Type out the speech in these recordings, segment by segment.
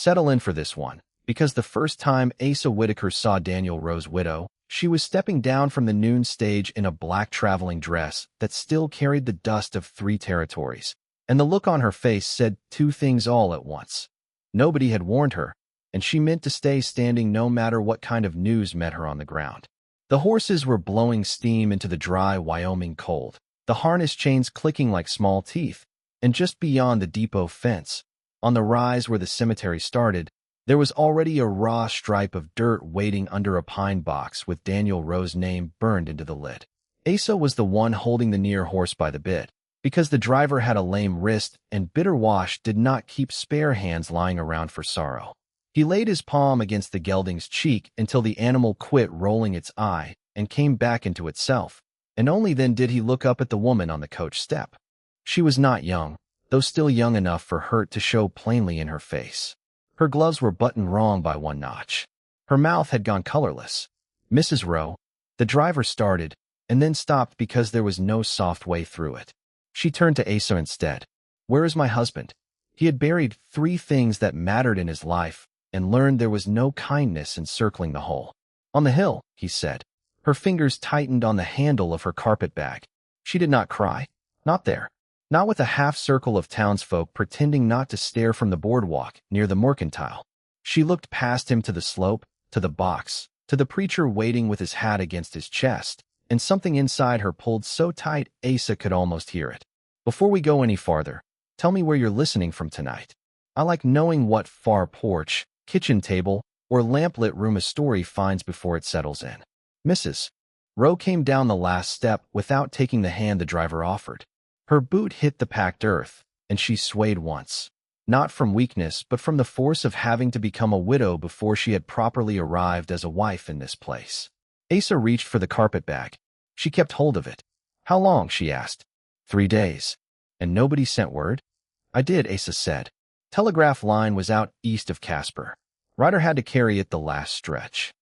Settle in for this one, because the first time Asa Whitaker saw Daniel Rowe's widow, she was stepping down from the noon stage in a black traveling dress that still carried the dust of 3 territories, and the look on her face said 2 things all at once. Nobody had warned her, and she meant to stay standing no matter what kind of news met her on the ground. The horses were blowing steam into the dry Wyoming cold, the harness chains clicking like small teeth, and just beyond the depot fence, on the rise where the cemetery started, there was already a raw stripe of dirt waiting under a pine box with Daniel Rowe's name burned into the lid. Asa was the one holding the near horse by the bit, because the driver had a lame wrist and Bitter Wash did not keep spare hands lying around for sorrow. He laid his palm against the gelding's cheek until the animal quit rolling its eye and came back into itself, and only then did he look up at the woman on the coach step. She was not young, though still young enough for hurt to show plainly in her face. Her gloves were buttoned wrong by 1 notch. Her mouth had gone colorless. "Mrs. Rowe," the driver started, and then stopped because there was no soft way through it. She turned to Asa instead. "Where is my husband?" He had buried 3 things that mattered in his life and learned there was no kindness encircling the whole. "On the hill," he said. Her fingers tightened on the handle of her carpet bag. She did not cry. Not there. Not with a half-circle of townsfolk pretending not to stare from the boardwalk near the mercantile. She looked past him to the slope, to the box, to the preacher waiting with his hat against his chest, and something inside her pulled so tight Asa could almost hear it. "Before we go any farther, tell me where you're listening from tonight. I like knowing what far porch, kitchen table, or lamplit room a story finds before it settles in." Mrs. Rowe came down the last step without taking the hand the driver offered. Her boot hit the packed earth, and she swayed once. Not from weakness, but from the force of having to become a widow before she had properly arrived as a wife in this place. Asa reached for the carpet bag. She kept hold of it. "How long?" she asked. 3 days. "And nobody sent word?" "I did," Asa said. "Telegraph line was out east of Casper. Ryder had to carry it the last stretch."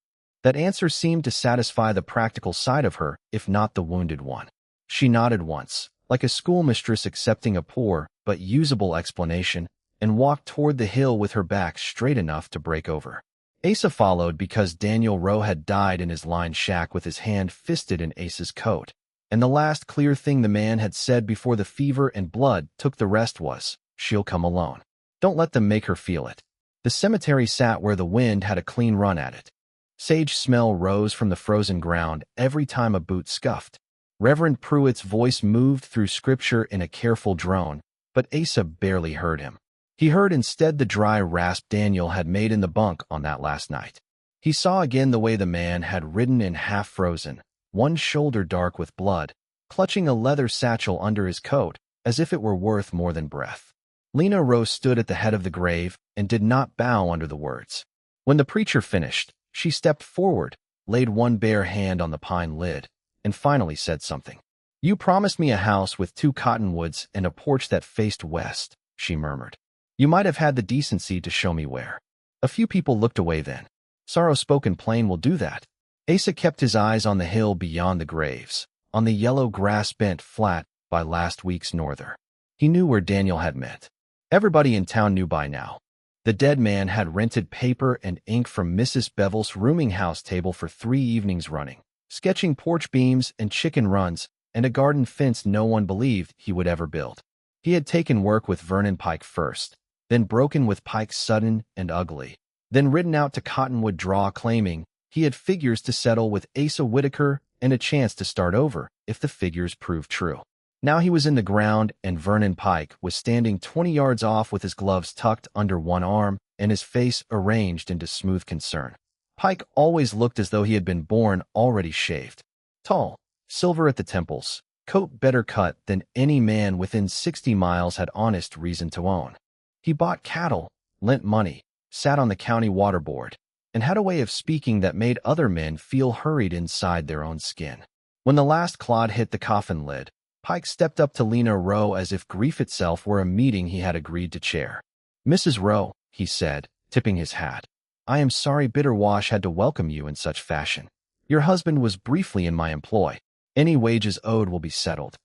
That answer seemed to satisfy the practical side of her, if not the wounded one. She nodded once, like a schoolmistress accepting a poor but usable explanation, and walked toward the hill with her back straight enough to break over. Asa followed because Daniel Rowe had died in his lined shack with his hand fisted in Asa's coat, and the last clear thing the man had said before the fever and blood took the rest was, "She'll come alone. Don't let them make her feel it." The cemetery sat where the wind had a clean run at it. Sage smell rose from the frozen ground every time a boot scuffed. Reverend Pruitt's voice moved through scripture in a careful drone, but Asa barely heard him. He heard instead the dry rasp Daniel had made in the bunk on that last night. He saw again the way the man had ridden in half-frozen, one shoulder dark with blood, clutching a leather satchel under his coat, as if it were worth more than breath. Lena Rowe stood at the head of the grave and did not bow under the words. When the preacher finished, she stepped forward, laid one bare hand on the pine lid, and finally said something. "You promised me a house with 2 cottonwoods and a porch that faced west," she murmured. "You might have had the decency to show me where." A few people looked away then. Sorrow spoken plain will do that. Asa kept his eyes on the hill beyond the graves, on the yellow grass bent flat by last week's norther. He knew where Daniel had met. Everybody in town knew by now. The dead man had rented paper and ink from Mrs. Bevel's rooming house table for 3 evenings running, sketching porch beams and chicken runs and a garden fence no one believed he would ever build. He had taken work with Vernon Pike first, then broken with Pike sudden and ugly, then ridden out to Cottonwood Draw claiming he had figures to settle with Asa Whitaker and a chance to start over if the figures proved true. Now he was in the ground and Vernon Pike was standing 20 yards off with his gloves tucked under one arm and his face arranged into smooth concern. Pike always looked as though he had been born already shaved. Tall, silver at the temples, coat better cut than any man within 60 miles had honest reason to own. He bought cattle, lent money, sat on the county water board, and had a way of speaking that made other men feel hurried inside their own skin. When the last clod hit the coffin lid, Pike stepped up to Lena Rowe as if grief itself were a meeting he had agreed to chair. "Mrs. Rowe," he said, tipping his hat, "I am sorry Bitter Wash had to welcome you in such fashion. Your husband was briefly in my employ. Any wages owed will be settled."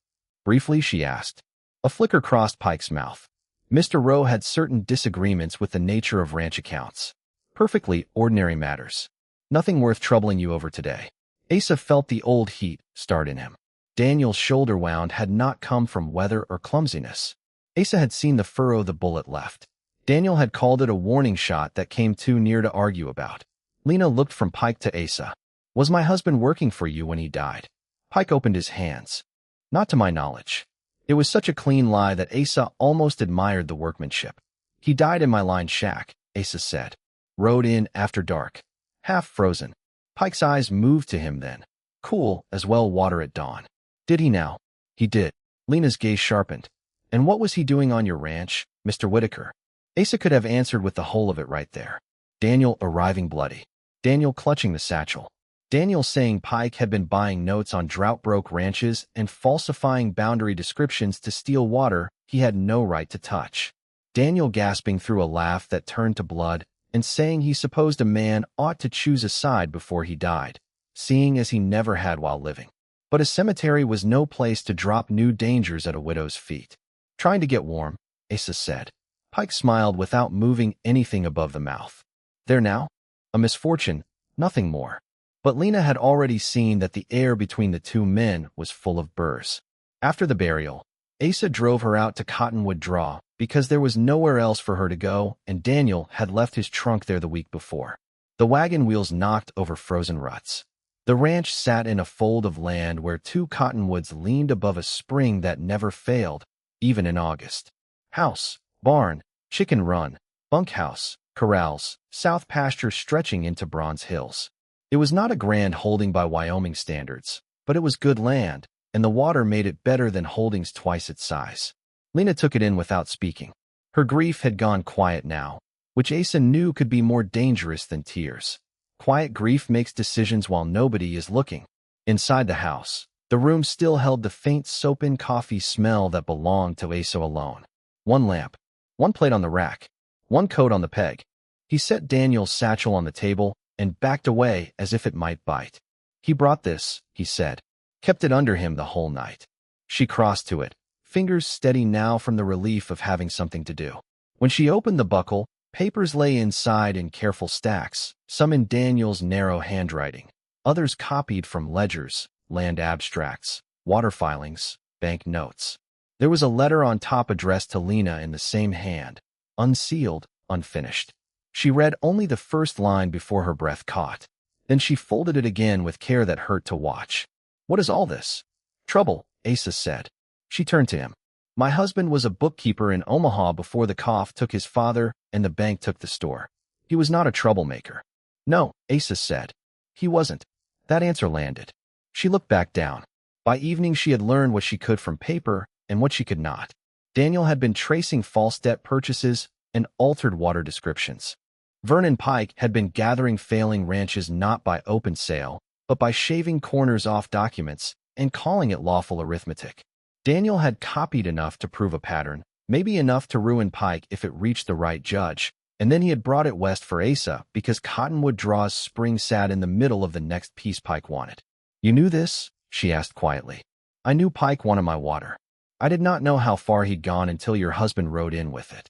"Briefly?" she asked. A flicker crossed Pike's mouth. Mr. Rowe had certain disagreements with the nature of ranch accounts. Perfectly ordinary matters. Nothing worth troubling you over today. Asa felt the old heat start in him. Daniel's shoulder wound had not come from weather or clumsiness. Asa had seen the furrow the bullet left. Daniel had called it a warning shot that came too near to argue about. Lena looked from Pike to Asa. Was my husband working for you when he died? Pike opened his hands. Not to my knowledge. It was such a clean lie that Asa almost admired the workmanship. He died in my line shack, Asa said. Rode in after dark. Half frozen. Pike's eyes moved to him then. Cool as well water at dawn. Did he now? He did. Lena's gaze sharpened. And what was he doing on your ranch, Mr. Whitaker? Asa could have answered with the whole of it right there. Daniel arriving bloody. Daniel clutching the satchel. Daniel saying Pike had been buying notes on drought-broke ranches and falsifying boundary descriptions to steal water he had no right to touch. Daniel gasping through a laugh that turned to blood and saying he supposed a man ought to choose a side before he died, seeing as he never had while living. But a cemetery was no place to drop new dangers at a widow's feet. Trying to get warm, Asa said. Pike smiled without moving anything above the mouth. There now? A misfortune, nothing more. But Lena had already seen that the air between the two men was full of burrs. After the burial, Asa drove her out to Cottonwood Draw because there was nowhere else for her to go, and Daniel had left his trunk there the week before. The wagon wheels knocked over frozen ruts. The ranch sat in a fold of land where two cottonwoods leaned above a spring that never failed, even in August. House, barn, chicken run, bunkhouse, corrals, south pasture stretching into Bronze Hills. It was not a grand holding by Wyoming standards, but it was good land, and the water made it better than holdings twice its size. Lena took it in without speaking. Her grief had gone quiet now, which Asa knew could be more dangerous than tears. Quiet grief makes decisions while nobody is looking. Inside the house, the room still held the faint soap-in coffee smell that belonged to Asa alone. One lamp, one plate on the rack, one coat on the peg. He set Daniel's satchel on the table and backed away as if it might bite. He brought this, he said, kept it under him the whole night. She crossed to it, fingers steady now from the relief of having something to do. When she opened the buckle, papers lay inside in careful stacks, some in Daniel's narrow handwriting, others copied from ledgers, land abstracts, water filings, bank notes. There was a letter on top addressed to Lena in the same hand, unsealed, unfinished. She read only the first line before her breath caught. Then she folded it again with care that hurt to watch. What is all this? Trouble, Asa said. She turned to him. My husband was a bookkeeper in Omaha before the cough took his father and the bank took the store. He was not a troublemaker. No, Asa said. He wasn't. That answer landed. She looked back down. By evening she had learned what she could from paper and what she could not. Daniel had been tracing false debt purchases and altered water descriptions. Vernon Pike had been gathering failing ranches not by open sale, but by shaving corners off documents and calling it lawful arithmetic. Daniel had copied enough to prove a pattern, maybe enough to ruin Pike if it reached the right judge, and then he had brought it west for Asa because Cottonwood Draw's spring sat in the middle of the next piece Pike wanted. You knew this? She asked quietly. I knew Pike wanted my water. I did not know how far he'd gone until your husband rode in with it.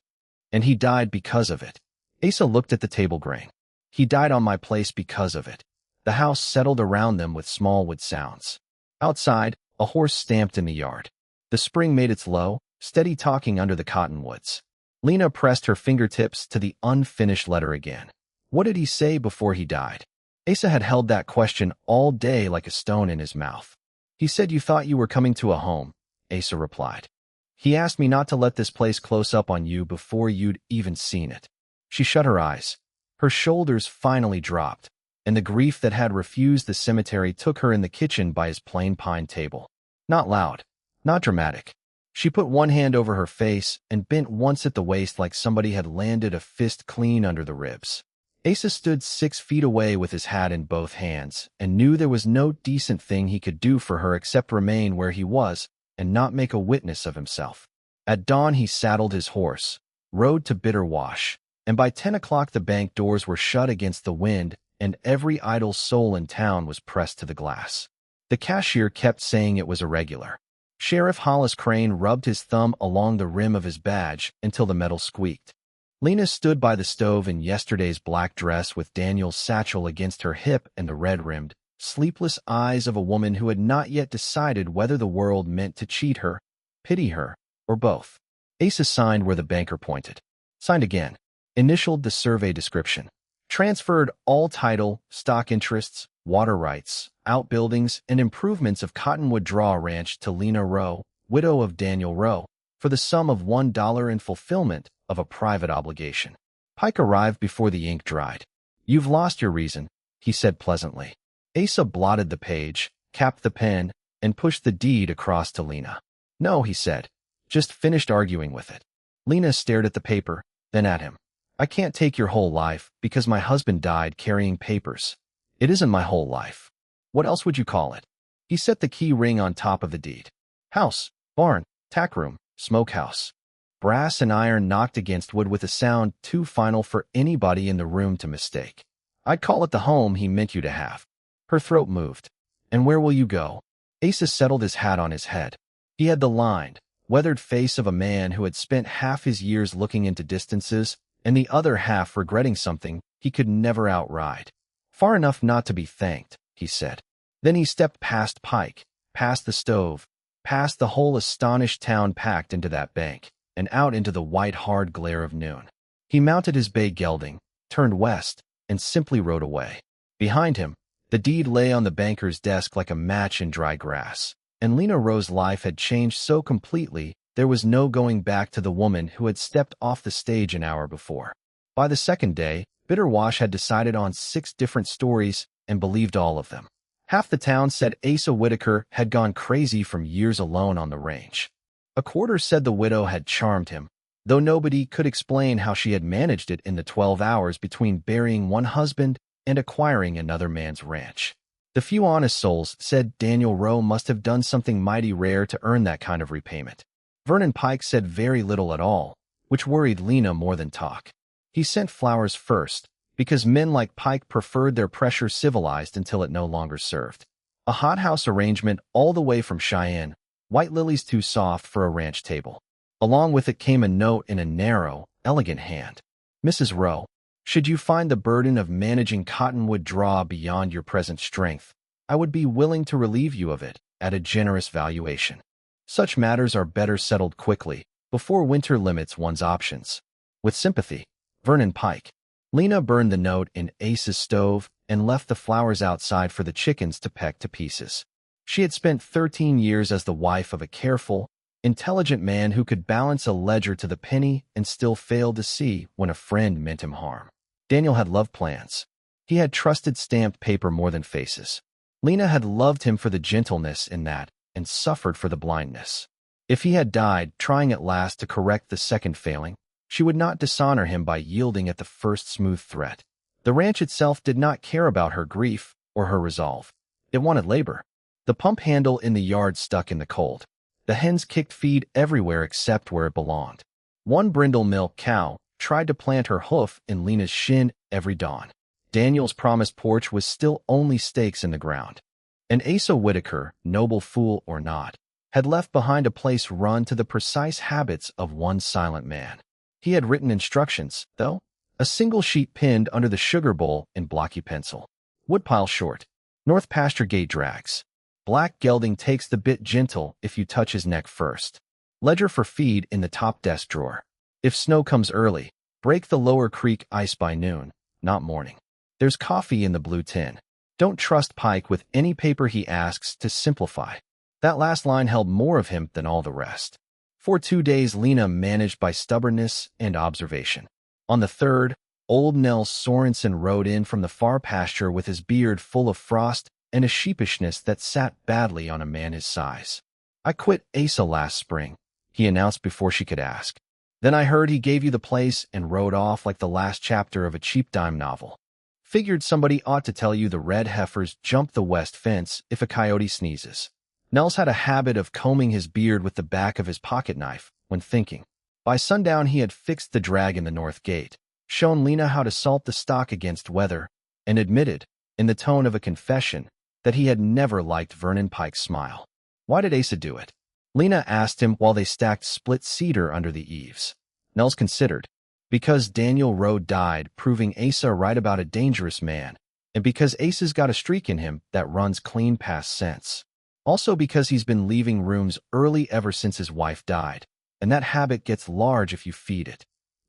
And he died because of it. Asa looked at the table grain. He died on my place because of it. The house settled around them with small wood sounds. Outside, a horse stamped in the yard. The spring made its low, steady talking under the cottonwoods. Lena pressed her fingertips to the unfinished letter again. What did he say before he died? Asa had held that question all day like a stone in his mouth. He said you thought you were coming to a home, Asa replied. He asked me not to let this place close up on you before you'd even seen it. She shut her eyes. Her shoulders finally dropped, and the grief that had refused the cemetery took her in the kitchen by his plain pine table. Not loud, not dramatic. She put one hand over her face and bent once at the waist like somebody had landed a fist clean under the ribs. Asa stood 6 feet away with his hat in both hands and knew there was no decent thing he could do for her except remain where he was and not make a witness of himself. At dawn he saddled his horse, rode to Bitter Wash, and by 10 o'clock the bank doors were shut against the wind and every idle soul in town was pressed to the glass. The cashier kept saying it was irregular. Sheriff Hollis Crane rubbed his thumb along the rim of his badge until the metal squeaked. Lena stood by the stove in yesterday's black dress with Daniel's satchel against her hip and the red-rimmed, sleepless eyes of a woman who had not yet decided whether the world meant to cheat her, pity her, or both. Asa signed where the banker pointed. Signed again. Initialed the survey description. Transferred all title, stock interests, water rights, outbuildings, and improvements of Cottonwood Draw Ranch to Lena Rowe, widow of Daniel Rowe, for the sum of $1 in fulfillment of a private obligation. Pike arrived before the ink dried. "You've lost your reason," he said pleasantly. Asa blotted the page, capped the pen, and pushed the deed across to Lena. "No," he said. "Just finished arguing with it." Lena stared at the paper, then at him. "I can't take your whole life because my husband died carrying papers. It isn't my whole life. What else would you call it?" He set the key ring on top of the deed. "House, barn, tack room, smokehouse." Brass and iron knocked against wood with a sound too final for anybody in the room to mistake. "I'd call it the home he meant you to have." Her throat moved. "And where will you go?" Asa settled his hat on his head. He had the lined, weathered face of a man who had spent half his years looking into distances and the other half regretting something he could never outride. "Far enough not to be thanked," he said. Then he stepped past Pike, past the stove, past the whole astonished town packed into that bank, and out into the white hard glare of noon. He mounted his bay gelding, turned west, and simply rode away. Behind him, the deed lay on the banker's desk like a match in dry grass, and Lena Rowe's life had changed so completely there was no going back to the woman who had stepped off the stage an hour before. By the second day, Bitter Wash had decided on 6 different stories and believed all of them. Half the town said Asa Whitaker had gone crazy from years alone on the range. A quarter said the widow had charmed him, though nobody could explain how she had managed it in the 12 hours between burying one husband and acquiring another man's ranch. The few honest souls said Daniel Rowe must have done something mighty rare to earn that kind of repayment. Vernon Pike said very little at all, which worried Lena more than talk. He sent flowers first, because men like Pike preferred their pressure civilized until it no longer served. A hothouse arrangement all the way from Cheyenne, white lilies too soft for a ranch table. Along with it came a note in a narrow, elegant hand. "Mrs. Rowe, should you find the burden of managing Cottonwood Draw beyond your present strength, I would be willing to relieve you of it at a generous valuation. Such matters are better settled quickly, before winter limits one's options. With sympathy, Vernon Pike." Lena burned the note in Asa's stove and left the flowers outside for the chickens to peck to pieces. She had spent 13 years as the wife of a careful, intelligent man who could balance a ledger to the penny and still failed to see when a friend meant him harm. Daniel had love plans. He had trusted stamped paper more than faces. Lena had loved him for the gentleness in that and suffered for the blindness. If he had died trying at last to correct the second failing, she would not dishonor him by yielding at the first smooth threat. The ranch itself did not care about her grief or her resolve. It wanted labor. The pump handle in the yard stuck in the cold. The hens kicked feed everywhere except where it belonged. One brindle milk cow tried to plant her hoof in Lena's shin every dawn. Daniel's promised porch was still only stakes in the ground. And Asa Whitaker, noble fool or not, had left behind a place run to the precise habits of one silent man. He had written instructions, though, a single sheet pinned under the sugar bowl in blocky pencil. Woodpile short. North pasture gate drags. Black gelding takes the bit gentle if you touch his neck first. Ledger for feed in the top desk drawer. If snow comes early, break the lower creek ice by noon, not morning. There's coffee in the blue tin. Don't trust Pike with any paper he asks to simplify. That last line held more of him than all the rest. For 2 days Lena managed by stubbornness and observation. On the third, old Nels Sorensen rode in from the far pasture with his beard full of frost and a sheepishness that sat badly on a man his size. "I quit Asa last spring," he announced before she could ask. "Then I heard he gave you the place and rode off like the last chapter of a cheap dime novel. Figured somebody ought to tell you the red heifers jump the west fence if a coyote sneezes." Nels had a habit of combing his beard with the back of his pocket knife when thinking. By sundown he had fixed the drag in the north gate, shown Lena how to salt the stock against weather, and admitted, in the tone of a confession, that he had never liked Vernon Pike's smile. Why did Asa do it? Lena asked him while they stacked split cedar under the eaves. Nels considered. Because Daniel Rowe died, proving Asa right about a dangerous man, and because Asa's got a streak in him that runs clean past sense. Also because he's been leaving rooms early ever since his wife died, and that habit gets large if you feed it.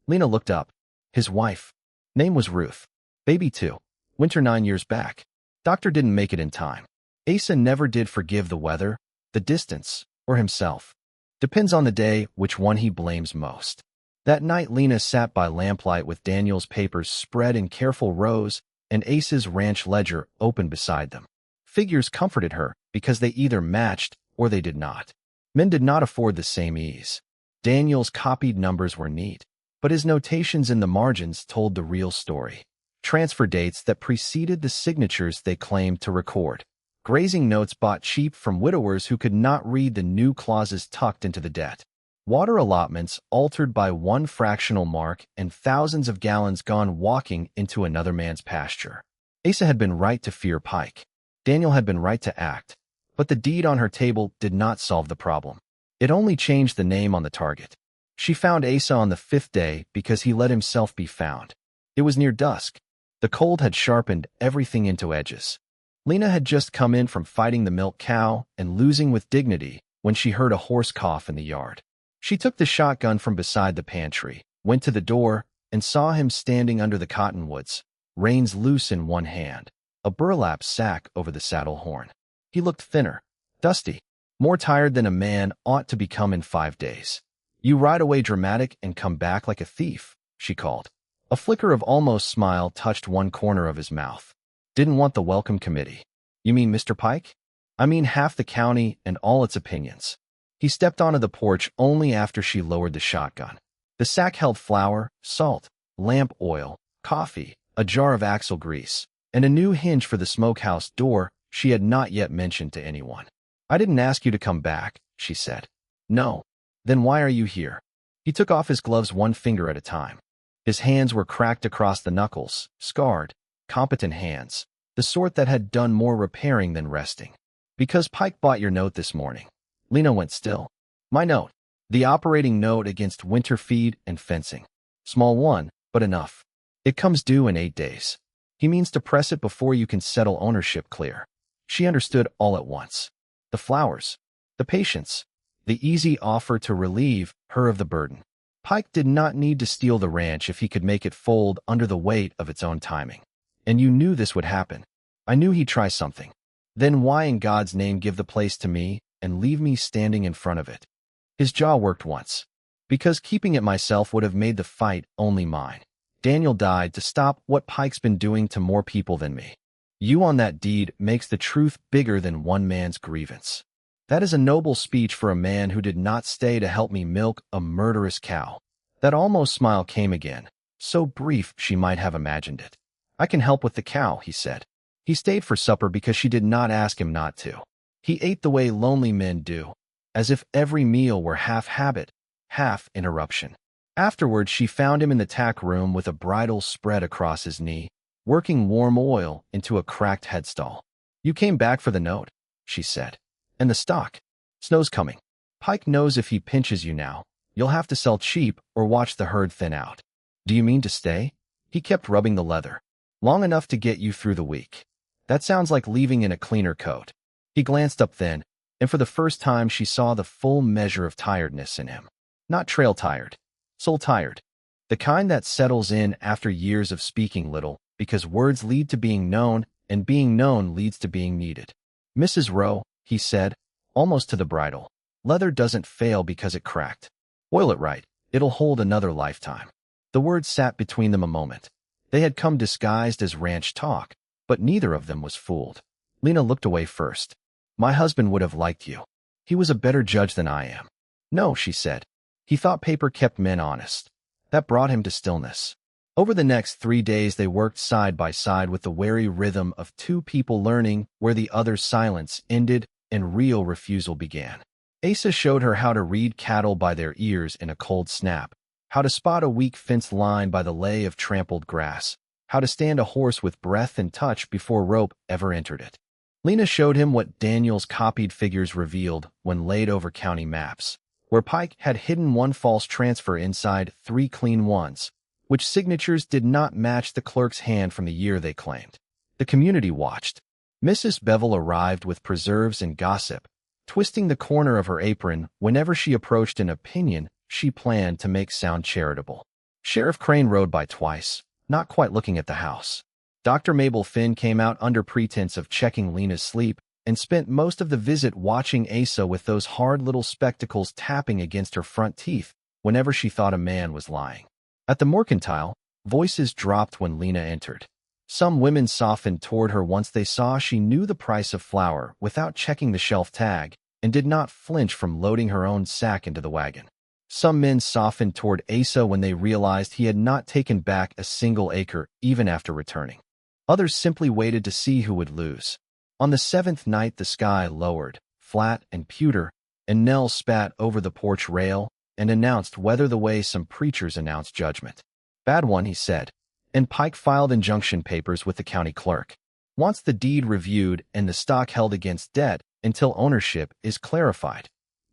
Lena looked up. His wife. Name was Ruth. Baby 2. Winter 9 years back. Doctor didn't make it in time. Asa never did forgive the weather, the distance, or himself. Depends on the day which one he blames most. That night Lena sat by lamplight with Daniel's papers spread in careful rows and Asa's ranch ledger open beside them. Figures comforted her because they either matched or they did not. Men did not afford the same ease. Daniel's copied numbers were neat, but his notations in the margins told the real story. Transfer dates that preceded the signatures they claimed to record. Grazing notes bought cheap from widowers who could not read the new clauses tucked into the debt. Water allotments altered by one fractional mark and thousands of gallons gone walking into another man's pasture. Asa had been right to fear Pike. Daniel had been right to act. But the deed on her table did not solve the problem. It only changed the name on the target. She found Asa on the 5th day because he let himself be found. It was near dusk. The cold had sharpened everything into edges. Lena had just come in from fighting the milk cow and losing with dignity when she heard a hoarse cough in the yard. She took the shotgun from beside the pantry, went to the door, and saw him standing under the cottonwoods, reins loose in one hand, a burlap sack over the saddle horn. He looked thinner, dusty, more tired than a man ought to become in 5 days. You ride away dramatic and come back like a thief, she called. A flicker of almost smile touched one corner of his mouth. Didn't want the welcome committee. You mean Mr. Pike? I mean half the county and all its opinions. He stepped onto the porch only after she lowered the shotgun. The sack held flour, salt, lamp oil, coffee, a jar of axle grease, and a new hinge for the smokehouse door she had not yet mentioned to anyone. I didn't ask you to come back, she said. No. Then why are you here? He took off his gloves one finger at a time. His hands were cracked across the knuckles, scarred, competent hands, the sort that had done more repairing than resting. Because Pike bought your note this morning. Lena went still. My note. The operating note against winter feed and fencing. Small one, but enough. It comes due in 8 days. He means to press it before you can settle ownership clear. She understood all at once. The flowers. The patience. The easy offer to relieve her of the burden. Pike did not need to steal the ranch if he could make it fold under the weight of its own timing. And you knew this would happen. I knew he'd try something. Then why in God's name give the place to me and leave me standing in front of it? His jaw worked once. Because keeping it myself would have made the fight only mine. Daniel died to stop what Pike's been doing to more people than me. You on that deed makes the truth bigger than one man's grievance. That is a noble speech for a man who did not stay to help me milk a murderous cow. That almost smile came again, so brief she might have imagined it. I can help with the cow, he said. He stayed for supper because she did not ask him not to. He ate the way lonely men do, as if every meal were half habit, half interruption. Afterwards, she found him in the tack room with a bridle spread across his knee, working warm oil into a cracked headstall. You came back for the note, she said. And the stock. Snow's coming. Pike knows if he pinches you now, you'll have to sell cheap or watch the herd thin out. Do you mean to stay? He kept rubbing the leather. Long enough to get you through the week. That sounds like leaving in a cleaner coat. He glanced up then, and for the first time she saw the full measure of tiredness in him. Not trail tired. Soul tired. The kind that settles in after years of speaking little, because words lead to being known, and being known leads to being needed. Mrs. Rowe, he said, almost to the bridle. Leather doesn't fail because it cracked. Oil it right. It'll hold another lifetime. The words sat between them a moment. They had come disguised as ranch talk, but neither of them was fooled. Lena looked away first. My husband would have liked you. He was a better judge than I am. No, she said. He thought paper kept men honest. That brought him to stillness. Over the next 3 days they worked side by side with the wary rhythm of two people learning where the other's silence ended and real refusal began. Asa showed her how to read cattle by their ears in a cold snap, how to spot a weak fence line by the lay of trampled grass, how to stand a horse with breath and touch before rope ever entered it. Lena showed him what Daniel's copied figures revealed when laid over county maps, where Pike had hidden one false transfer inside 3 clean ones, which signatures did not match the clerk's hand from the year they claimed. The community watched. Mrs. Bevel arrived with preserves and gossip, twisting the corner of her apron whenever she approached an opinion she planned to make sound charitable. Sheriff Crane rode by twice, not quite looking at the house. Dr. Mabel Finn came out under pretense of checking Lena's sleep and spent most of the visit watching Asa with those hard little spectacles tapping against her front teeth whenever she thought a man was lying. At the mercantile, voices dropped when Lena entered. Some women softened toward her once they saw she knew the price of flour without checking the shelf tag and did not flinch from loading her own sack into the wagon. Some men softened toward Asa when they realized he had not taken back a single acre even after returning. Others simply waited to see who would lose. On the 7th night the sky lowered, flat and pewter, and Nell spat over the porch rail and announced whether the way some preachers announce judgment. "Bad one," he said, and Pike filed injunction papers with the county clerk. "Wants the deed reviewed and the stock held against debt until ownership is clarified."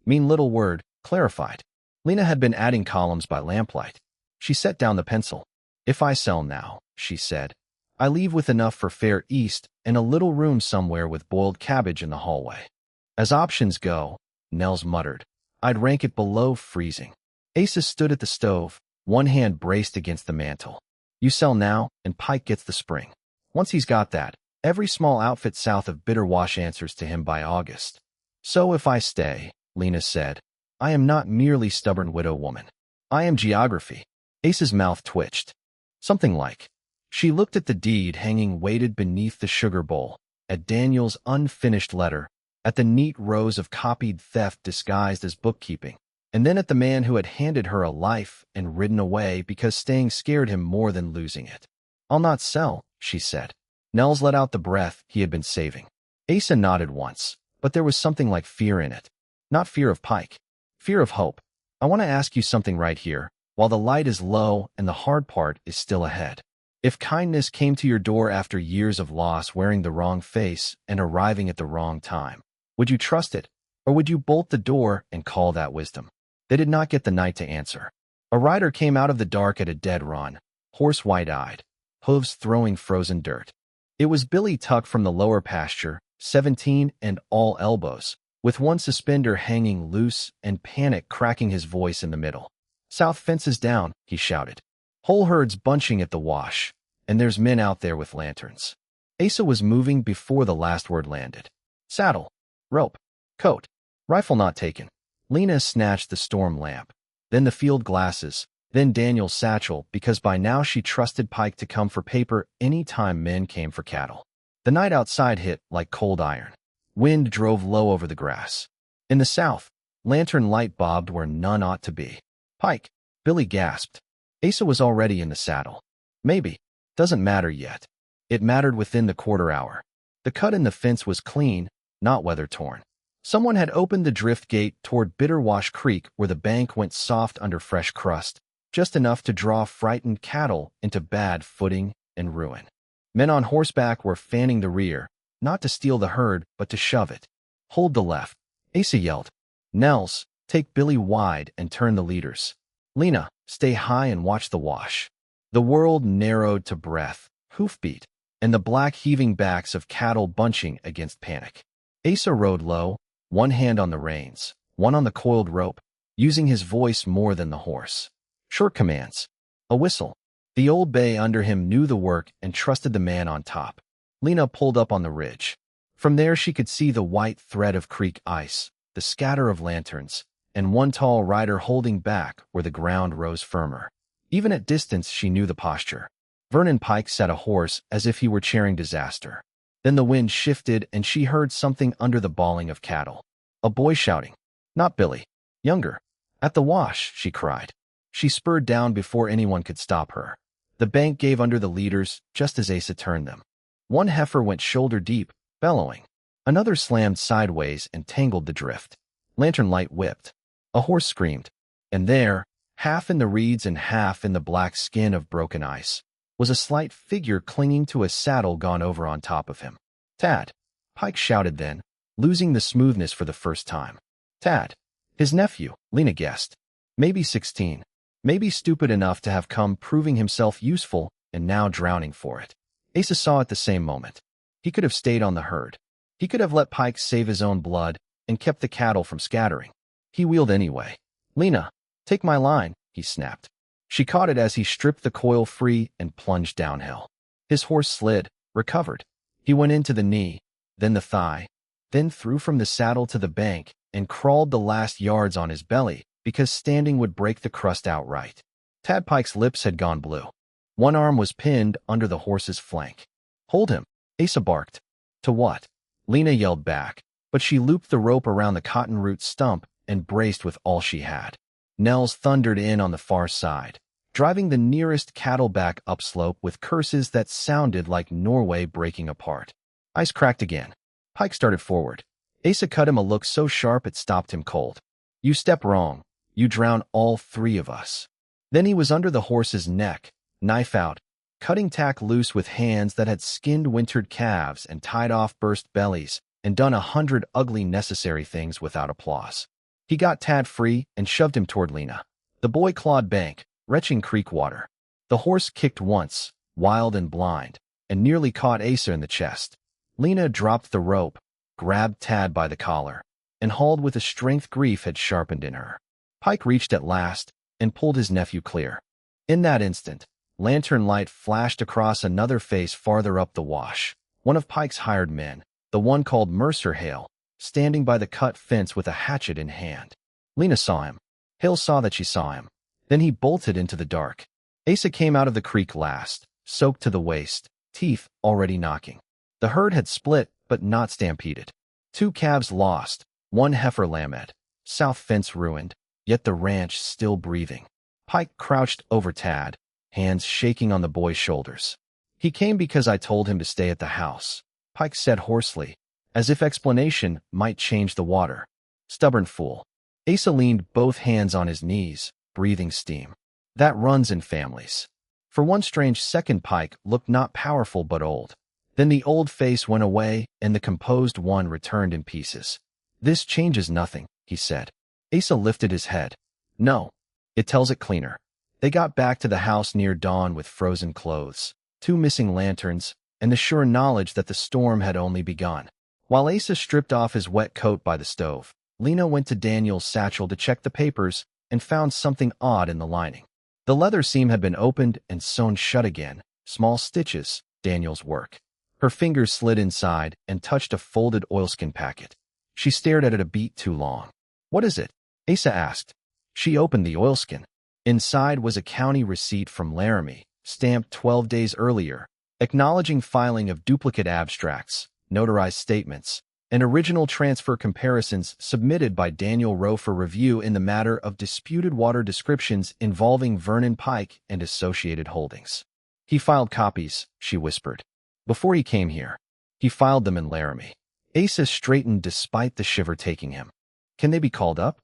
Mean little word, clarified. Lena had been adding columns by lamplight. She set down the pencil. "If I sell now," she said, "I leave with enough for fare east and a little room somewhere with boiled cabbage in the hallway." "As options go," Nels muttered, "I'd rank it below freezing." Asa stood at the stove, one hand braced against the mantel. "You sell now, and Pike gets the spring. Once he's got that, every small outfit south of Bitterwash answers to him by August." "So if I stay," Lena said, "I am not merely stubborn widow woman. I am geography." Asa's mouth twitched. "Something like." She looked at the deed hanging weighted beneath the sugar bowl, at Daniel's unfinished letter, at the neat rows of copied theft disguised as bookkeeping, and then at the man who had handed her a life and ridden away because staying scared him more than losing it. "I'll not sell," she said. Nels let out the breath he had been saving. Asa nodded once, but there was something like fear in it. Not fear of Pike. Fear of hope. "I want to ask you something right here, while the light is low and the hard part is still ahead. If kindness came to your door after years of loss wearing the wrong face and arriving at the wrong time, would you trust it, or would you bolt the door and call that wisdom?" They did not get the knight to answer. A rider came out of the dark at a dead run, horse white-eyed, hooves throwing frozen dirt. It was Billy Tuck from the lower pasture, 17 and all elbows, with one suspender hanging loose and panic cracking his voice in the middle. "South fence is down," he shouted. "Whole herds bunching at the wash, and there's men out there with lanterns." Asa was moving before the last word landed. "Saddle, rope, coat, rifle not taken." Lena snatched the storm lamp, then the field glasses, then Daniel's satchel, because by now she trusted Pike to come for paper any time men came for cattle. The night outside hit like cold iron. Wind drove low over the grass. In the south, lantern light bobbed where none ought to be. "Pike," Billy gasped. Asa was already in the saddle. "Maybe. Doesn't matter yet." It mattered within the quarter hour. The cut in the fence was clean, not weather-torn. Someone had opened the drift gate toward Bitterwash Creek where the bank went soft under fresh crust, just enough to draw frightened cattle into bad footing and ruin. Men on horseback were fanning the rear, not to steal the herd, but to shove it. "Hold the left," Asa yelled. "Nels, take Billy wide and turn the leaders. Lena, stay high and watch the wash." The world narrowed to breath, hoofbeat, and the black heaving backs of cattle bunching against panic. Asa rode low, one hand on the reins, one on the coiled rope, using his voice more than the horse. Short commands. A whistle. The old bay under him knew the work and trusted the man on top. Lena pulled up on the ridge. From there she could see the white thread of creek ice, the scatter of lanterns, and one tall rider holding back where the ground rose firmer. Even at distance she knew the posture. Vernon Pike sat a horse as if he were cheering disaster. Then the wind shifted and she heard something under the bawling of cattle. A boy shouting. Not Billy. Younger. "At the wash," she cried. She spurred down before anyone could stop her. The bank gave under the leaders just as Asa turned them. One heifer went shoulder deep, bellowing. Another slammed sideways and tangled the drift. Lantern light whipped. A horse screamed. And there, half in the reeds and half in the black skin of broken ice, was a slight figure clinging to a saddle gone over on top of him. "Tad." Pike shouted then, losing the smoothness for the first time. Tad. His nephew, Lena guessed. Maybe 16. Maybe stupid enough to have come proving himself useful and now drowning for it. Asa saw at the same moment. He could have stayed on the herd. He could have let Pike save his own blood and kept the cattle from scattering. He wheeled anyway. Lena, take my line, he snapped. She caught it as he stripped the coil free and plunged downhill. His horse slid, recovered. He went into the knee, then the thigh, then threw from the saddle to the bank and crawled the last yards on his belly because standing would break the crust outright. Tad Pike's lips had gone blue. One arm was pinned under the horse's flank. Hold him, Asa barked. To what? Lena yelled back, but she looped the rope around the cottonroot stump and braced with all she had. Nels thundered in on the far side, driving the nearest cattle back upslope with curses that sounded like Norway breaking apart. Ice cracked again. Pike started forward. Asa cut him a look so sharp it stopped him cold. You step wrong. You drown all three of us. Then he was under the horse's neck, knife out, cutting tack loose with hands that had skinned wintered calves and tied off burst bellies and done 100 ugly necessary things without applause. He got Tad free and shoved him toward Lena. The boy clawed bank, retching creek water. The horse kicked once, wild and blind, and nearly caught Asa in the chest. Lena dropped the rope, grabbed Tad by the collar, and hauled with a strength grief had sharpened in her. Pike reached at last and pulled his nephew clear. In that instant, lantern light flashed across another face farther up the wash. One of Pike's hired men, the one called Mercer Hale, standing by the cut fence with a hatchet in hand. Lena saw him. Hale saw that she saw him. Then he bolted into the dark. Asa came out of the creek last, soaked to the waist, teeth already knocking. The herd had split, but not stampeded. 2 calves lost, 1 heifer lammed, south fence ruined, yet the ranch still breathing. Pike crouched over Tad, hands shaking on the boy's shoulders. He came because I told him to stay at the house, Pike said hoarsely, as if explanation might change the water. Stubborn fool. Asa leaned both hands on his knees, breathing steam. That runs in families. For one strange second Pike looked not powerful but old. Then the old face went away and the composed one returned in pieces. This changes nothing, he said. Asa lifted his head. No. It tells it cleaner. They got back to the house near dawn with frozen clothes, 2 missing lanterns, and the sure knowledge that the storm had only begun. While Asa stripped off his wet coat by the stove, Lena went to Daniel's satchel to check the papers and found something odd in the lining. The leather seam had been opened and sewn shut again, small stitches, Daniel's work. Her fingers slid inside and touched a folded oilskin packet. She stared at it a beat too long. What is it? Asa asked. She opened the oilskin. Inside was a county receipt from Laramie, stamped 12 days earlier, acknowledging filing of duplicate abstracts, notarized statements, and original transfer comparisons submitted by Lena Rowe for review in the matter of disputed water descriptions involving Vernon Pike and associated holdings. He filed copies, she whispered. Before he came here, he filed them in Laramie. Asa straightened despite the shiver taking him. Can they be called up?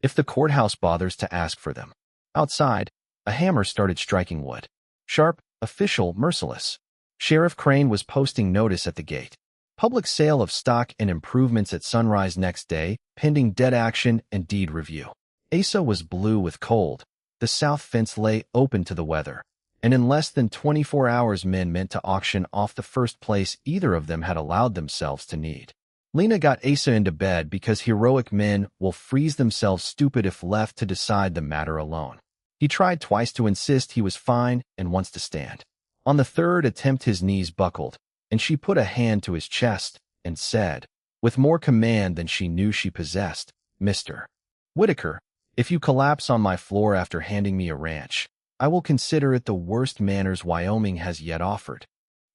If the courthouse bothers to ask for them. Outside, a hammer started striking wood. Sharp, official, merciless. Sheriff Crane was posting notice at the gate. Public sale of stock and improvements at sunrise next day, pending deed action and deed review. Asa was blue with cold. The south fence lay open to the weather, and in less than 24 hours men meant to auction off the first place either of them had allowed themselves to need. Lena got Asa into bed because heroic men will freeze themselves stupid if left to decide the matter alone. He tried twice to insist he was fine and once to stand. On the third attempt his knees buckled, and she put a hand to his chest and said, with more command than she knew she possessed, Mr. Whitaker, if you collapse on my floor after handing me a ranch, I will consider it the worst manners Wyoming has yet offered.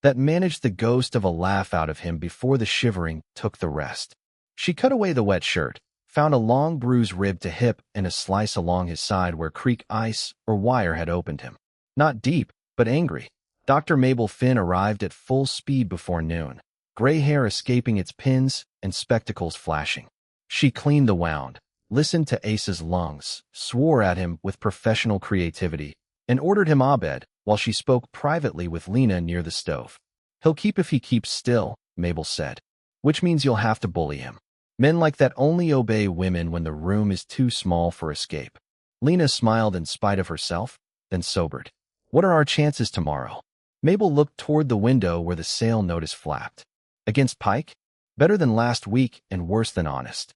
That managed the ghost of a laugh out of him before the shivering took the rest. She cut away the wet shirt, found a long bruised rib to hip and a slice along his side where creek ice or wire had opened him. Not deep, but angry. Dr. Mabel Finn arrived at full speed before noon, gray hair escaping its pins and spectacles flashing. She cleaned the wound, listened to Asa's lungs, swore at him with professional creativity, and ordered him abed while she spoke privately with Lena near the stove. He'll keep if he keeps still, Mabel said. which means you'll have to bully him. Men like that only obey women when the room is too small for escape. Lena smiled in spite of herself, then sobered. What are our chances tomorrow? Mabel looked toward the window where the sale notice flapped. Against Pike? Better than last week and worse than honest.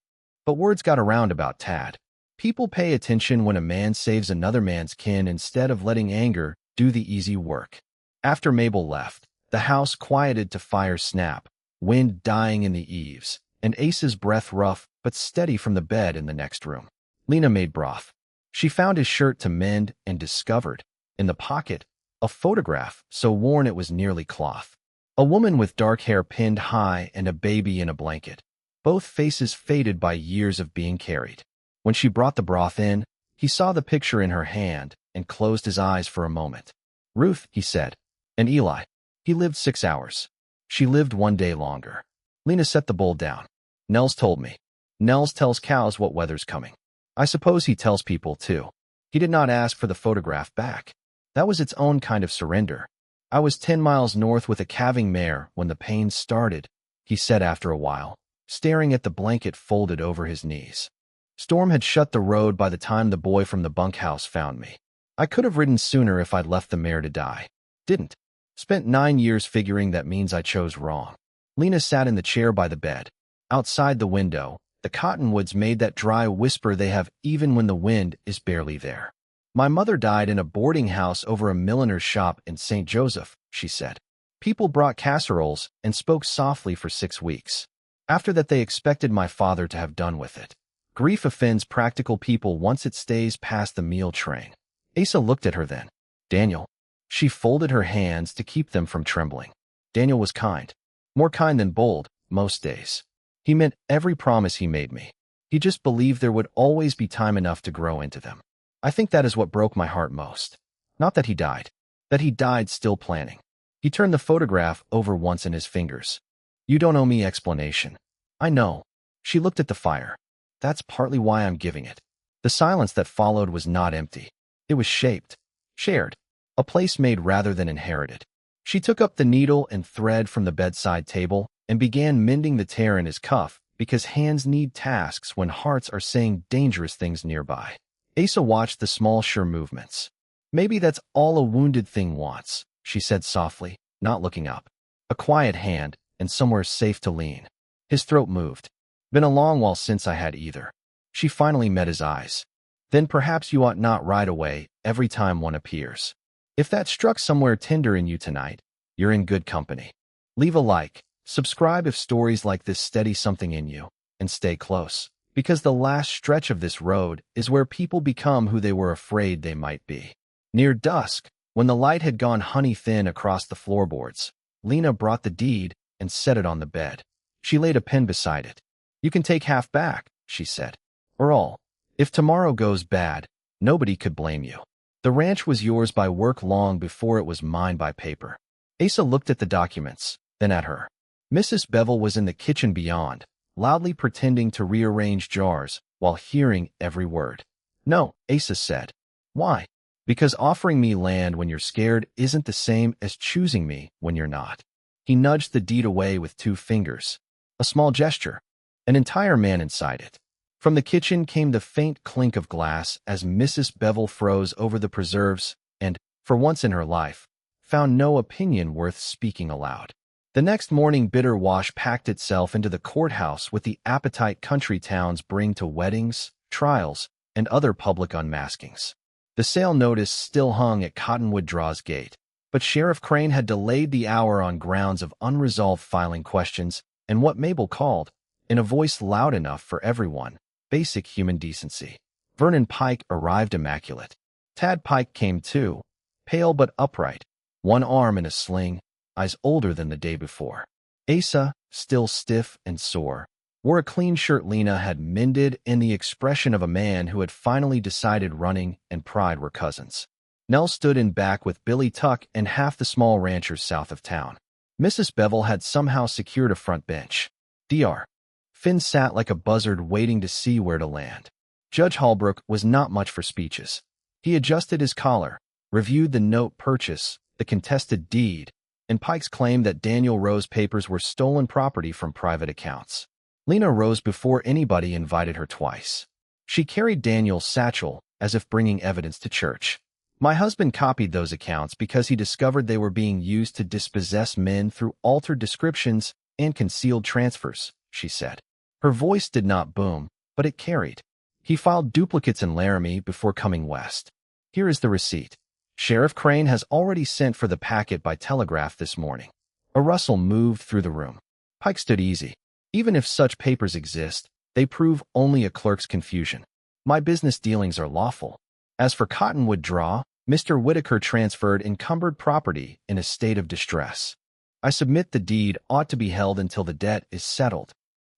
But words got around about Tad. People pay attention when a man saves another man's kin instead of letting anger do the easy work. After Mabel left, the house quieted to fire snap, wind dying in the eaves, and Asa's breath rough but steady from the bed in the next room. Lena made broth. She found his shirt to mend and discovered, in the pocket, a photograph so worn it was nearly cloth. A woman with dark hair pinned high and a baby in a blanket, both faces faded by years of being carried. When she brought the broth in, he saw the picture in her hand and closed his eyes for a moment. Ruth, he said. And Eli. He lived 6 hours. She lived 1 day longer. Lena set the bowl down. Nels told me. Nels tells cows what weather's coming. I suppose he tells people too. He did not ask for the photograph back. That was its own kind of surrender. I was 10 miles north with a calving mare when the pain started, he said after a while, staring at the blanket folded over his knees. Storm had shut the road by the time the boy from the bunkhouse found me. I could have ridden sooner if I'd left the mare to die. Didn't. Spent 9 years figuring that means I chose wrong. Lena sat in the chair by the bed. Outside the window, the cottonwoods made that dry whisper they have even when the wind is barely there. My mother died in a boarding house over a milliner's shop in St. Joseph, she said. People brought casseroles and spoke softly for 6 weeks. After that they expected my father to have done with it. Grief offends practical people once it stays past the meal train. Asa looked at her then. Daniel. She folded her hands to keep them from trembling. Daniel was kind. More kind than bold, most days. He meant every promise he made me. He just believed there would always be time enough to grow into them. I think that is what broke my heart most. Not that he died. That he died still planning. He turned the photograph over once in his fingers. You don't owe me explanation. I know. She looked at the fire. That's partly why I'm giving it. The silence that followed was not empty. It was shaped. Shared. A place made rather than inherited. She took up the needle and thread from the bedside table and began mending the tear in his cuff because hands need tasks when hearts are saying dangerous things nearby. Asa watched the small, sure movements. Maybe that's all a wounded thing wants, she said softly, not looking up. A quiet hand and somewhere safe to lean. His throat moved. Been a long while since I had either. She finally met his eyes. Then perhaps you ought not right away every time one appears. If that struck somewhere tender in you tonight, you're in good company. Leave a like, subscribe if stories like this steady something in you, and stay close, because the last stretch of this road is where people become who they were afraid they might be. Near dusk, when the light had gone honey-thin across the floorboards, Lena brought the deed and set it on the bed. She laid a pen beside it. You can take half back, she said. Or all. If tomorrow goes bad, nobody could blame you. The ranch was yours by work long before it was mine by paper. Asa looked at the documents, then at her. Mrs. Bevel was in the kitchen beyond, loudly pretending to rearrange jars while hearing every word. No, Asa said. Why? Because offering me land when you're scared isn't the same as choosing me when you're not. He nudged the deed away with 2 fingers. A small gesture. An entire man inside it. From the kitchen came the faint clink of glass as Mrs. Bevel froze over the preserves and, for once in her life, found no opinion worth speaking aloud. The next morning bitter wash packed itself into the courthouse with the appetite country towns bring to weddings, trials, and other public unmaskings. The sale notice still hung at Cottonwood Draw's gate, but Sheriff Crane had delayed the hour on grounds of unresolved filing questions and what Mabel called, in a voice loud enough for everyone, basic human decency. Vernon Pike arrived immaculate. Tad Pike came too, pale but upright, one arm in a sling, eyes older than the day before. Asa, still stiff and sore, wore a clean shirt Lena had mended and the expression of a man who had finally decided running and pride were cousins. Nell stood in back with Billy Tuck and half the small ranchers south of town. Mrs. Bevel had somehow secured a front bench. Dr. Finn sat like a buzzard waiting to see where to land. Judge Holbrook was not much for speeches. He adjusted his collar, reviewed the note purchase, the contested deed, and Pike's claim that Daniel Rowe's papers were stolen property from private accounts. Lena rose before anybody invited her twice. She carried Daniel's satchel as if bringing evidence to church. My husband copied those accounts because he discovered they were being used to dispossess men through altered descriptions and concealed transfers, she said. Her voice did not boom, but it carried. He filed duplicates in Laramie before coming west. Here is the receipt. Sheriff Crane has already sent for the packet by telegraph this morning. A rustle moved through the room. Pike stood easy. Even if such papers exist, they prove only a clerk's confusion. My business dealings are lawful. As for Cottonwood Draw, Mr. Whitaker transferred encumbered property in a state of distress. I submit the deed ought to be held until the debt is settled.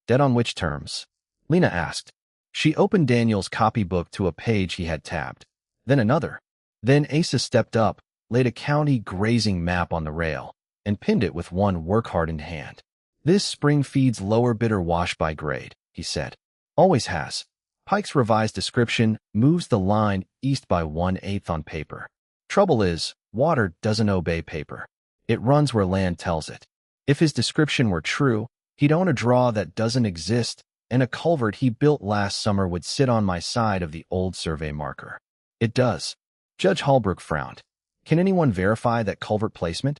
Debt on which terms? Lena asked. She opened Daniel's copybook to a page he had tabbed. Then another. Then Asa stepped up, laid a county grazing map on the rail, and pinned it with one work-hardened hand. This spring feeds lower bitter wash by grade, he said. Always has. Pike's revised description moves the line east by 1/8 on paper. Trouble is, water doesn't obey paper. It runs where land tells it. If his description were true, he'd own a draw that doesn't exist, and a culvert he built last summer would sit on my side of the old survey marker. It does. Judge Holbrook frowned. Can anyone verify that culvert placement?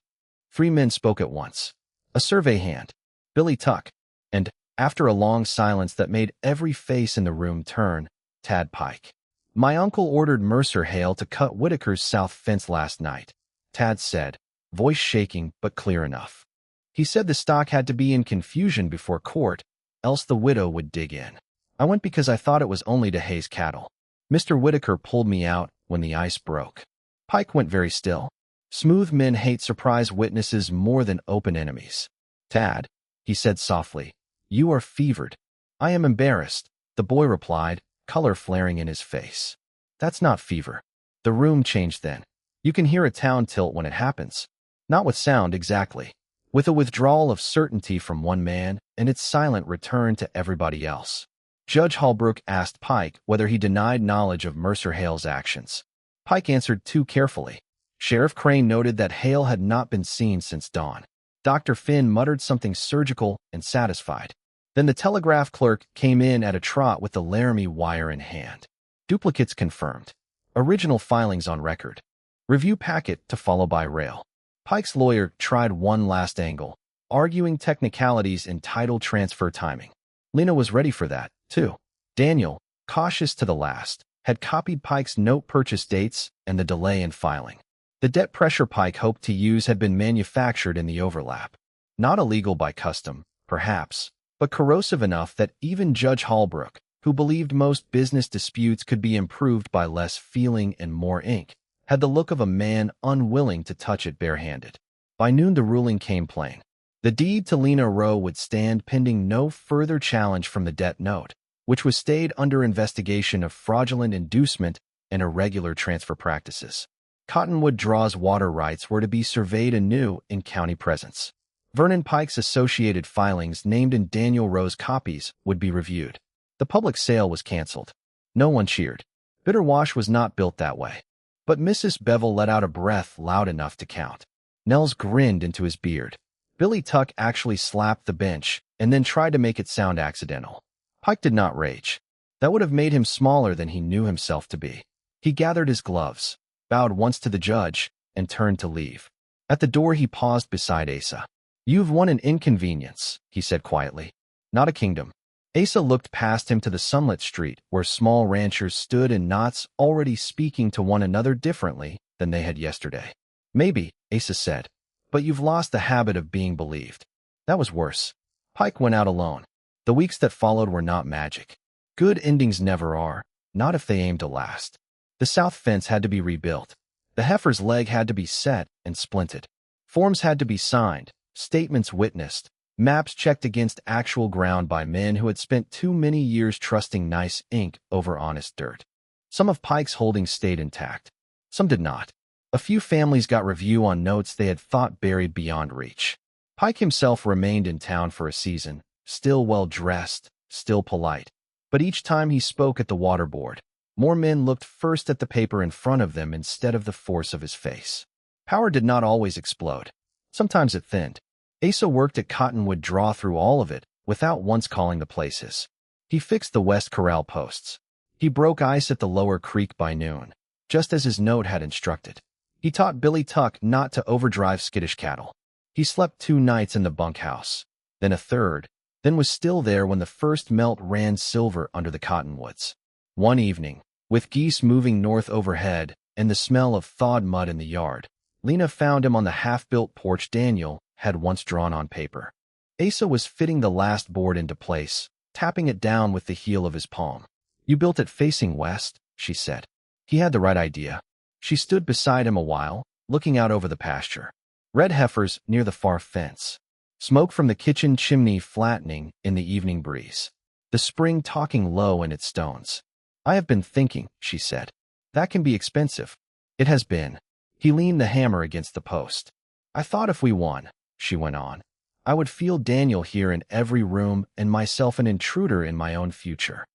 3 men spoke at once. A survey hand, Billy Tuck, and, after a long silence that made every face in the room turn, Tad Pike. My uncle ordered Mercer Hale to cut Whitaker's south fence last night, Tad said, voice shaking but clear enough. He said the stock had to be in confusion before court, else the widow would dig in. I went because I thought it was only to haze cattle. Mr. Whitaker pulled me out when the ice broke. Pike went very still. Smooth men hate surprise witnesses more than open enemies. Tad, he said softly, you are fevered. I am embarrassed, the boy replied, color flaring in his face. That's not fever. The room changed then. You can hear a town tilt when it happens. Not with sound exactly. With a withdrawal of certainty from one man and its silent return to everybody else. Judge Holbrook asked Pike whether he denied knowledge of Mercer Hale's actions. Pike answered too carefully. Sheriff Crane noted that Hale had not been seen since dawn. Dr. Finn muttered something surgical and satisfied. Then the telegraph clerk came in at a trot with the Laramie wire in hand. Duplicates confirmed. Original filings on record. Review packet to follow by rail. Pike's lawyer tried one last angle, arguing technicalities in title transfer timing. Lena was ready for that, too. Daniel, cautious to the last, had copied Pike's note purchase dates and the delay in filing. The debt pressure Pike hoped to use had been manufactured in the overlap. Not illegal by custom, perhaps, but corrosive enough that even Judge Holbrook, who believed most business disputes could be improved by less feeling and more ink, had the look of a man unwilling to touch it barehanded. By noon the ruling came plain. The deed to Lena Rowe would stand pending no further challenge from the debt note, which was stayed under investigation of fraudulent inducement and irregular transfer practices. Cottonwood Draw's water rights were to be surveyed anew in county presence. Vernon Pike's associated filings named in Daniel Rowe's copies would be reviewed. The public sale was canceled. No one cheered. Bitter Wash was not built that way. But Mrs. Bevel let out a breath loud enough to count. Nels grinned into his beard. Billy Tuck actually slapped the bench and then tried to make it sound accidental. Pike did not rage. That would have made him smaller than he knew himself to be. He gathered his gloves, bowed once to the judge, and turned to leave. At the door he paused beside Asa. You've won an inconvenience, he said quietly. Not a kingdom. Asa looked past him to the sunlit street where small ranchers stood in knots already speaking to one another differently than they had yesterday. Maybe, Asa said, but you've lost the habit of being believed. That was worse. Pike went out alone. The weeks that followed were not magic. Good endings never are, not if they aim to last. The south fence had to be rebuilt. The heifer's leg had to be set and splinted. Forms had to be signed, statements witnessed, maps checked against actual ground by men who had spent too many years trusting nice ink over honest dirt. Some of Pike's holdings stayed intact. Some did not. A few families got review on notes they had thought buried beyond reach. Pike himself remained in town for a season, still well-dressed, still polite. But each time he spoke at the water board, more men looked first at the paper in front of them instead of the force of his face. Power did not always explode. Sometimes it thinned. Asa worked at Cottonwood Draw through all of it, without once calling the place his. He fixed the West Corral posts. He broke ice at the lower creek by noon, just as his note had instructed. He taught Billy Tuck not to overdrive skittish cattle. He slept 2 nights in the bunkhouse, then a third, then was still there when the first melt ran silver under the cottonwoods. One evening, with geese moving north overhead and the smell of thawed mud in the yard, Lena found him on the half-built porch Daniel had once drawn on paper. Asa was fitting the last board into place, tapping it down with the heel of his palm. "You built it facing west," she said. He had the right idea. She stood beside him a while, looking out over the pasture. Red heifers near the far fence. Smoke from the kitchen chimney flattening in the evening breeze. The spring talking low in its stones. "I have been thinking," she said. "That can be expensive." It has been. He leaned the hammer against the post. "I thought if we won," she went on, "I would feel Daniel here in every room and myself an intruder in my own future."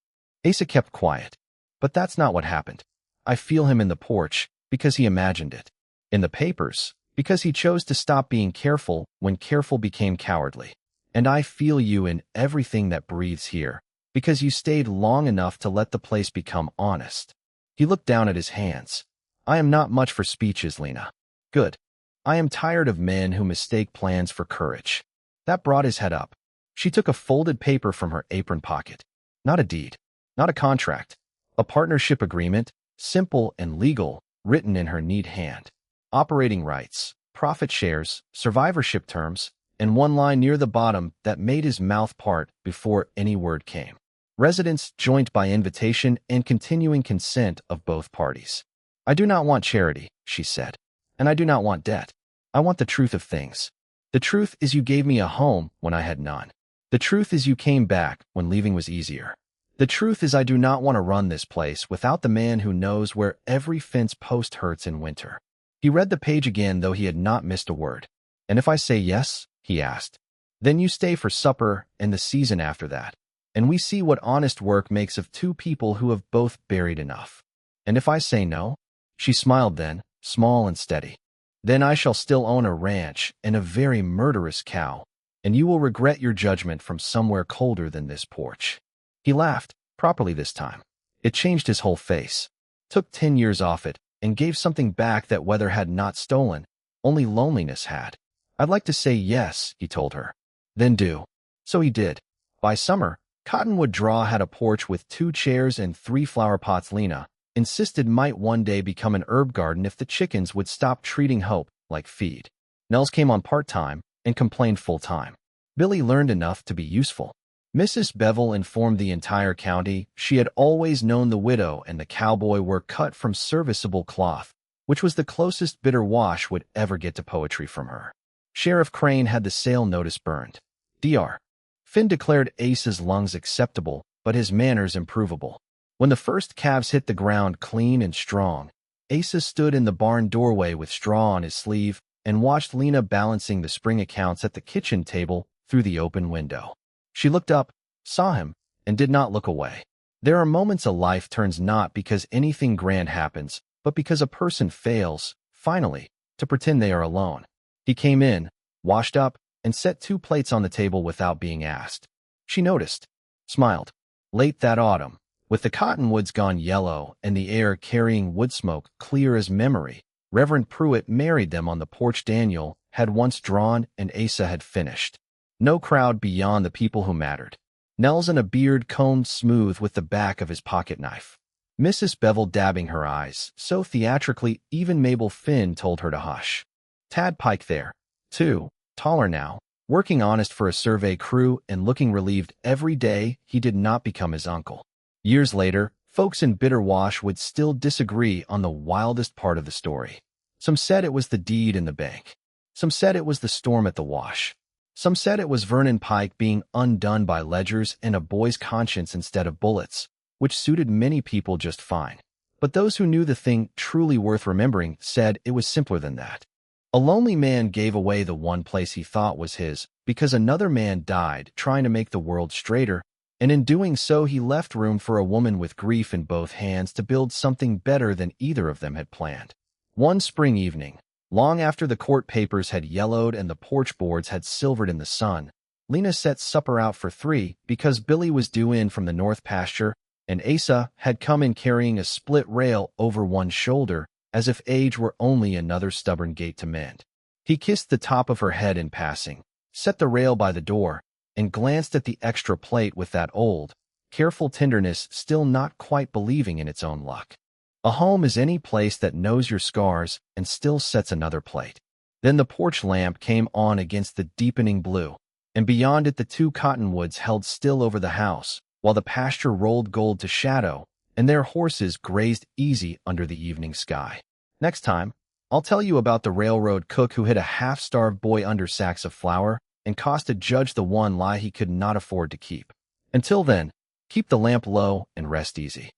Asa kept quiet. "But that's not what happened. I feel him in the porch, because he imagined it. In the papers, because he chose to stop being careful when careful became cowardly. And I feel you in everything that breathes here, because you stayed long enough to let the place become honest." He looked down at his hands. "I am not much for speeches, Lena." "Good. I am tired of men who mistake plans for courage." That brought his head up. She took a folded paper from her apron pocket. Not a deed, not a contract, a partnership agreement, simple and legal, written in her neat hand. Operating rights, profit shares, survivorship terms, and one line near the bottom that made his mouth part before any word came. Residence joint by invitation and continuing consent of both parties. "I do not want charity," she said, "and I do not want debt. I want the truth of things. The truth is you gave me a home when I had none. The truth is you came back when leaving was easier. The truth is I do not want to run this place without the man who knows where every fence post hurts in winter." He read the page again, though he had not missed a word. "And if I say yes," he asked, "then you stay for supper and the season after that, and we see what honest work makes of 2 people who have both buried enough. And if I say no," she smiled then, small and steady, "then I shall still own a ranch and a very murderous cow, and you will regret your judgment from somewhere colder than this porch." He laughed, properly this time. It changed his whole face. Took 10 years off it, and gave something back that weather had not stolen, only loneliness had. "I'd like to say yes," he told her. "Then do." So he did. By summer, Cottonwood Draw had a porch with 2 chairs and 3 flower pots Lena insisted might one day become an herb garden if the chickens would stop treating Hope like feed. Nels came on part-time and complained full-time. Billy learned enough to be useful. Mrs. Bevel informed the entire county she had always known the widow and the cowboy were cut from serviceable cloth, which was the closest bitter wash would ever get to poetry from her. Sheriff Crane had the sale notice burned. Dr. Finn declared Asa's lungs acceptable, but his manners improvable. When the first calves hit the ground clean and strong, Asa stood in the barn doorway with straw on his sleeve and watched Lena balancing the spring accounts at the kitchen table through the open window. She looked up, saw him, and did not look away. There are moments a life turns not because anything grand happens, but because a person fails, finally, to pretend they are alone. He came in, washed up, and set 2 plates on the table without being asked. She noticed, smiled. Late that autumn, with the cottonwoods gone yellow and the air carrying wood smoke clear as memory, Reverend Pruitt married them on the porch Daniel had once drawn and Asa had finished. No crowd beyond the people who mattered. Nels in a beard combed smooth with the back of his pocket knife. Mrs. Bevel dabbing her eyes, so theatrically even Mabel Finn told her to hush. Tad Pike there, too, taller now, working honest for a survey crew and looking relieved every day he did not become his uncle. Years later, folks in Bitter Wash would still disagree on the wildest part of the story. Some said it was the deed in the bank. Some said it was the storm at the wash. Some said it was Vernon Pike being undone by ledgers and a boy's conscience instead of bullets, which suited many people just fine. But those who knew the thing truly worth remembering said it was simpler than that. A lonely man gave away the one place he thought was his because another man died trying to make the world straighter, and in doing so he left room for a woman with grief in both hands to build something better than either of them had planned. One spring evening, Long after the court papers had yellowed and the porch boards had silvered in the sun, Lena set supper out for three because Billy was due in from the north pasture, and Asa had come in carrying a split rail over one shoulder, as if age were only another stubborn gate to mend. He kissed the top of her head in passing, set the rail by the door, and glanced at the extra plate with that old, careful tenderness, still not quite believing in its own luck. A home is any place that knows your scars and still sets another plate. Then the porch lamp came on against the deepening blue, and beyond it the two cottonwoods held still over the house, while the pasture rolled gold to shadow, and their horses grazed easy under the evening sky. Next time, I'll tell you about the railroad cook who hid a half-starved boy under sacks of flour and cost a judge the one lie he could not afford to keep. Until then, keep the lamp low and rest easy.